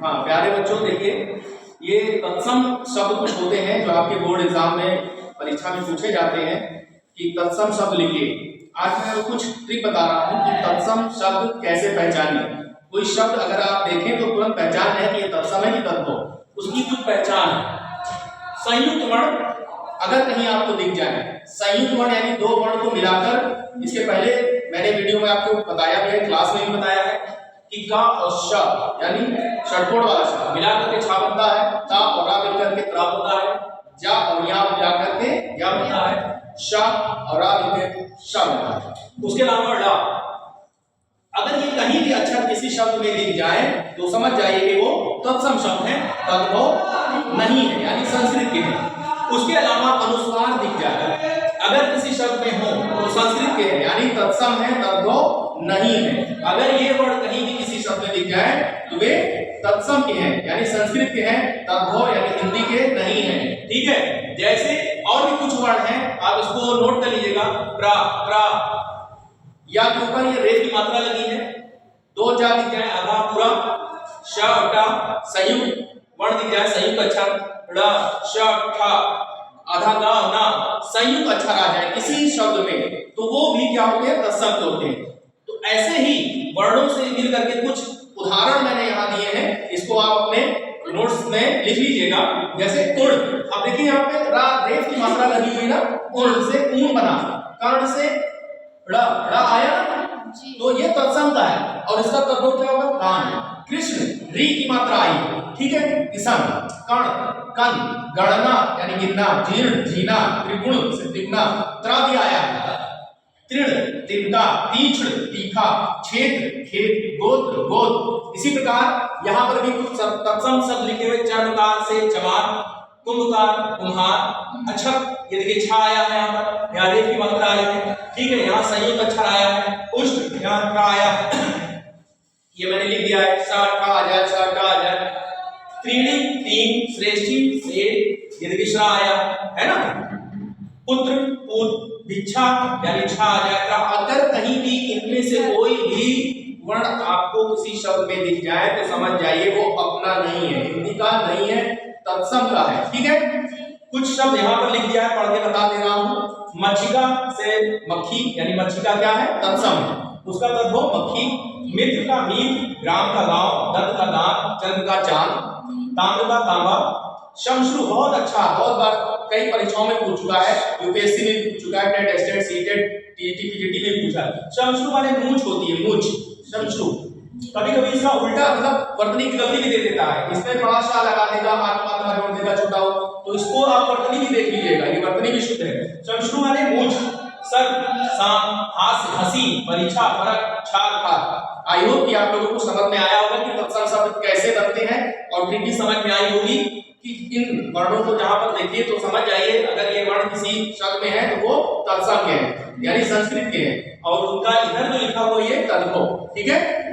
हाँ प्यारे बच्चों, देखिए ये तत्सम शब्द कुछ होते हैं जो आपके बोर्ड एग्जाम में परीक्षा में पूछे जाते हैं कि तत्सम शब्द लिखिए। आज मैं कुछ ट्रिक बता रहा हूँ कि तत्सम शब्द कैसे पहचाने। कोई शब्द अगर आप देखें तो तुरंत पहचान है कि ये तत्सम है कि तद्भव, उसकी कुछ पहचान है। संयुक्त वर्ण अगर कहीं आपको दिख जाए, संयुक्त वर्ण यानी दो वर्ण को मिलाकर, इसके पहले मैंने वीडियो में आपको बताया भी है, क्लास में भी बताया है कि का और श यानी षटकोण वाला शब्द मिलाकर के छा बनता है, ता और रा मिलकर के त्रा होता है, जा और या मिलाकर के या बनता है, श और रा मिलकर श बनता है। उसके अलावा ड़ा, अगर ये कहीं भी अक्षर किसी शब्द में दिख जाए तो समझ जाइए कि वो तत्सम शब्द है, तद्भव नहीं है, यानी संस्कृत के हैं। उसके अलावा अनुस्वार दिख जाए अगर किसी शब्द में हो तो संस्कृत के हैं, यानी तत्सम है, तद्भव नहीं है। अगर ये वर्ड कहीं भी किसी शब्द में दिख जाए तो वे तत्सम के हैं, यानी संस्कृत के हैं, तद्भव यानी हिंदी के नहीं है। ठीक है, जैसे और भी कुछ वर्ड हैं, आप इसको नोट कर लीजिएगा। प्रा, प्रा, या के ऊपर ये रे की मात्रा लगी है, दो जा दिख जाए आधा पूरा, श और टा संयुक्त वर्ण दिख जाए, संयुक्त अक्षर ड़ श ठ आधा गा ना संयुक्त अक्षर आ जाए किसी शब्द में तो वो भी क्या होते हैं, तत्सम होते हैं। तो ऐसे ही वर्णों से मिल करके कुछ उदाहरण मैंने यहाँ दिए हैं, इसको आप अपने नोट्स में लिख लीजिएगा। जैसे उड़, अब देखिए यहाँ पे रा रेफ की मात्रा लगी हुई ना, उड़ से ऊन बना, कर्ण से ड़ा आया ना, तो ये तत्सम का है और इसका तद्भव क्या होगा, कान। कृष्ण री की मात्रा आई, ठीक है, किसान। कर्ण कन, गणना यानी गिनना, जीर्ण जीना, त्रिगुण से त्रिगुणा, त्रा भी आया है। तृण तिनका, तीक्ष्ण तीखा, क्षेत्र खेत, गोत्र गोद। इसी प्रकार यहाँ पर भी कुछ तत्सम शब्द लिखे हुए, चर्मकार से चमार, कुंभकार कुम्हार। अच्छा ये देखिए छा आया है यहाँ पर, यहाँ रेफ की मात्रा आई है, ठीक है, यहाँ संयुक्त अक्षर आया है, उष्ट यहाँ ट्रा आया है, ये मैंने लिख दिया है, सा ठा आ जाए, सा टा आ जाए। त्रीणी तीन, श्रेष्ठी से, ये देखिए श्रा आया है ना, पुत्र पुत्र, भिक्षा यानी छा आ जाएगा। अगर कहीं भी इनमें से कोई भी वर्ण आपको किसी शब्द में दिख जाए तो समझ जाइए वो अपना नहीं है, हिंदी का नहीं है, तत्सम का है। ठीक है, कुछ शब्द यहाँ पर लिख दिया है, पढ़ के बता दे रहा हूँ। मक्षिका से मक्खी यानी मक्षिका क्या है, तत्सम है, उसका तद्भव मक्खी। मित्र का मीत, ग्राम का गांव, दंत का दांत, चंद्र का चांद, तांब का तांबा। शमश्रु बहुत अच्छा, बहुत बार कई परीक्षाओं में पूछ चुका है, यूपीएससी में पूछ चुका है, टेट एस्टेट सीटेट टीटी पीजीटी में पूछा है। शमश्रु माने मूंछ होती है, मूंछ शमश्रु। कभी कभी इसका उल्टा मतलब वर्तनी की गलती भी दे देता है, इसमें बड़ा सा लगा देगा, आत्म मात्रा जोड़ देगा छोटा हो, तो इसको आप वर्तनी भी देख लीजिएगा, ये वर्तनी भी शुद्ध है। शमश्रु माने मूंछ, सर शाम, हास्य हंसी, परीक्षा फरक, छाल खाल। आई होप कि आप लोगों को समझ में आया होगा कि तत्सम शब्द कैसे बनते हैं, और ट्रिक भी समझ में आई होगी कि इन वर्णों को जहां पर देखिए तो समझ जाइए अगर ये वर्ण किसी शब्द में है तो वो तत्सम के हैं, यानी संस्कृत के हैं, और उनका इधर जो लिखा हुआ ये तद्भव। ठीक है।